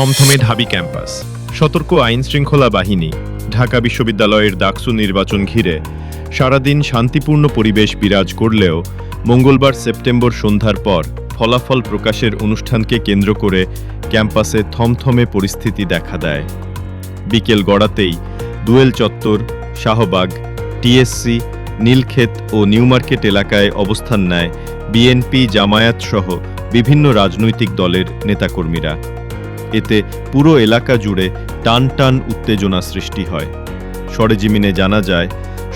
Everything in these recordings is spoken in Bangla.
থমথমে ঢাবি ক্যাম্পাস, সতর্ক আইন শৃঙ্খলা বাহিনী। ঢাকা বিশ্ববিদ্যালয়ের ডাকসু নির্বাচন ঘিরে সারাদিন শান্তিপূর্ণ পরিবেশ বিরাজ করলেও মঙ্গলবার সেপ্টেম্বর সন্ধ্যার পর ফলাফল প্রকাশের অনুষ্ঠানকে কেন্দ্র করে ক্যাম্পাসে থমথমে পরিস্থিতি দেখা দেয়। বিকেল গড়াতেই দুয়েল চত্বর, শাহবাগ, টিএসসি, নীলক্ষেত ও নিউমার্কেট এলাকায় অবস্থান নেয় বিএনপি, জামায়াত সহ বিভিন্ন রাজনৈতিক দলের নেতাকর্মীরা। এতে পুরো এলাকা জুড়ে টান টান উত্তেজনা সৃষ্টি হয়। সরেজমিনে জানা যায়,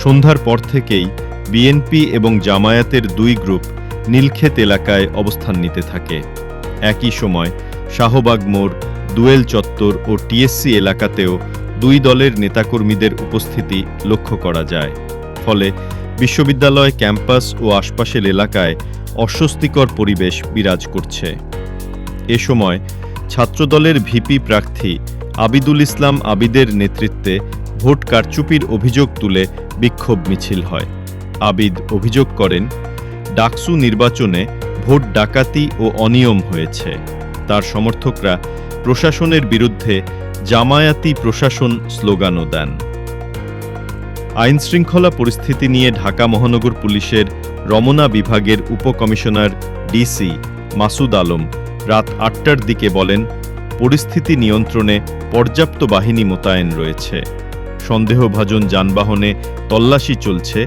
সন্ধ্যার পর থেকেই বিএনপি এবং জামায়াতের দুই গ্রুপ নীলক্ষেত এলাকায় অবস্থান নিতে থাকে। একই সময় শাহবাগ মোড়, দুয়েল চত্বর ও টিএসসি এলাকাতেও দুই দলের নেতাকর্মীদের উপস্থিতি লক্ষ্য করা যায়। ফলে বিশ্ববিদ্যালয় ক্যাম্পাস ও আশপাশের এলাকায় অস্বস্তিকর পরিবেশ বিরাজ করছে। এ সময় ছাত্রদলের ভিপি প্রার্থী আবিদুল ইসলাম আবিদের নেতৃত্বে ভোট কারচুপির অভিযোগ তুলে বিক্ষোভ মিছিল হয়। আবিদ অভিযোগ করেন, ডাকসু নির্বাচনে ভোট ডাকাতি ও অনিয়ম হয়েছে। তার সমর্থকরা প্রশাসনের বিরুদ্ধে জামায়াতি প্রশাসন স্লোগানও দেন। আইনশৃঙ্খলা পরিস্থিতি নিয়ে ঢাকা মহানগর পুলিশের রমনা বিভাগের উপকমিশনার ডিসি মাসুদ আলম রাত ৮টার দিকে বলেন, পরিস্থিতি নিয়ন্ত্রণে পর্যাপ্ত বাহিনী মোতায়েন রয়েছে। সন্দেহভাজন যানবাহনে তল্লাশি চলছে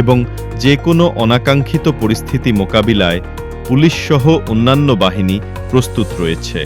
এবং যে কোনো অনাকাঙ্ক্ষিত পরিস্থিতি মোকাবিলায় পুলিশসহ অন্যান্য বাহিনী প্রস্তুত রয়েছে।